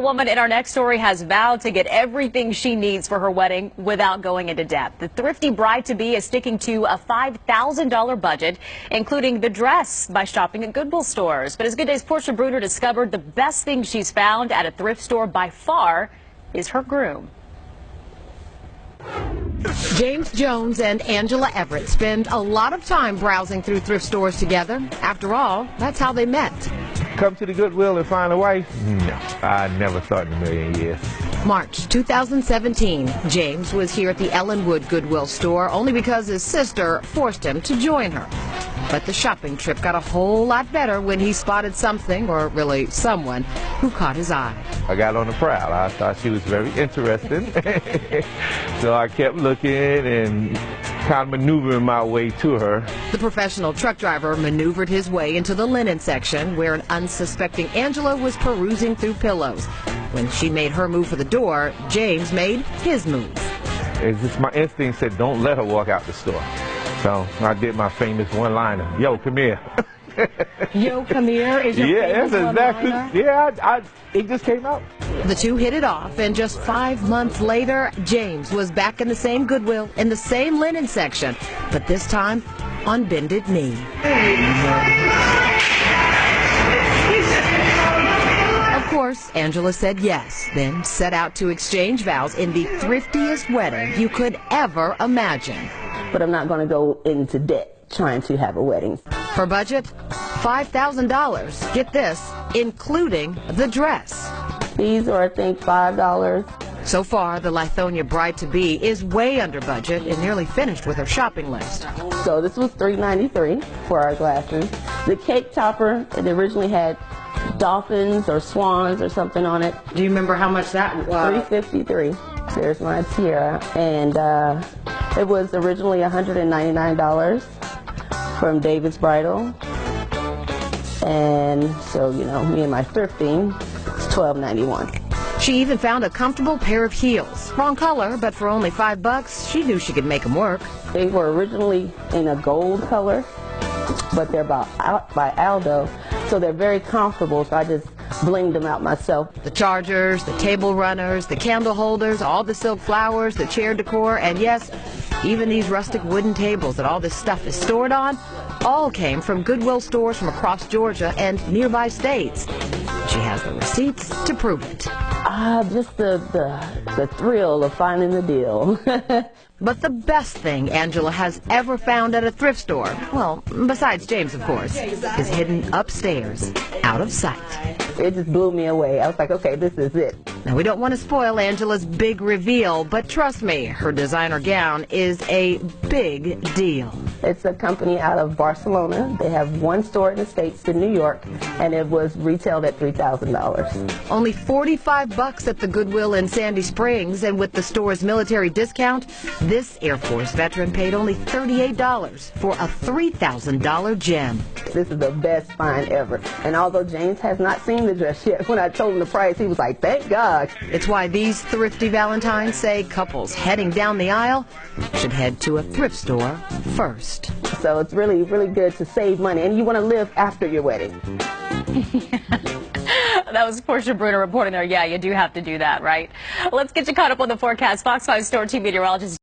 A woman in our next story has vowed to get everything she needs for her wedding without going into debt. The thrifty bride-to-be is sticking to a $5,000 budget, including the dress, by shopping at Goodwill stores. But as Good Day's Portia Bruner discovered, the best thing she's found at a thrift store by far is her groom. James Jones and Angela Everett spend a lot of time browsing through thrift stores together. After all, that's how they met. Come to the Goodwill and find a wife? No, I never thought in a million years. March 2017, James was here at the Ellenwood Goodwill store only because his sister forced him to join her. But the shopping trip got a whole lot better when he spotted something, or really someone, who caught his eye. I got on the prowl. I thought she was very interesting. So I kept looking and kind of maneuvering my way to her. The professional truck driver maneuvered his way into the linen section where an unsuspecting Angela was perusing through pillows. When she made her move for the door, James made his move. It's just my instinct said, don't let her walk out the store. So I did my famous one-liner, yo, come here. Yo, come here is your famous exactly. one-liner? Yeah, it just came out. The two hit it off, and just 5 months later, James was back in the same Goodwill, in the same linen section, but this time on bended knee. Of course, Angela said yes, then set out to exchange vows in the thriftiest wedding you could ever imagine. But I'm not going to go into debt trying to have a wedding. Her budget? $5,000. Get this, including the dress. These are, I think, $5. So far, the Lithonia bride-to-be is way under budget and nearly finished with her shopping list. So this was $3.93 for our glasses. The cake topper, it originally had dolphins or swans or something on it. Do you remember how much that was? $3.53. There's my tiara. And it was originally $199 from David's Bridal. And so, you know, me and my thrifting, it's $12.91. She even found a comfortable pair of heels. Wrong color, but for only $5, she knew she could make them work. They were originally in a gold color, but they're by Aldo, so they're very comfortable, so I just blinged them out myself. The chargers, the table runners, the candle holders, all the silk flowers, the chair decor, and yes, even these rustic wooden tables that all this stuff is stored on, all came from Goodwill stores from across Georgia and nearby states. She has the receipts to prove it. Just the thrill of finding the deal. But the best thing Angela has ever found at a thrift store, well, besides James, of course, is hidden upstairs, out of sight. It just blew me away. I was like, okay, this is it. Now, we don't want to spoil Angela's big reveal, but trust me, her designer gown is a big deal. It's a company out of Barcelona. They have one store in the States in New York, and it was retailed at $3,000. Only $45 at the Goodwill in Sandy Springs, and with the store's military discount, this Air Force veteran paid only $38 for a $3,000 gem. This is the best find ever. And although James has not seen the dress yet, when I told him the price, he was like, thank God. It's why these thrifty Valentines say couples heading down the aisle should head to a thrift store first. So it's really, really good to save money, and you want to live after your wedding. That was Portia Bruner reporting there. Yeah, you do have to do that, right? Let's get you caught up on the forecast. Fox 5 Store Team Meteorologist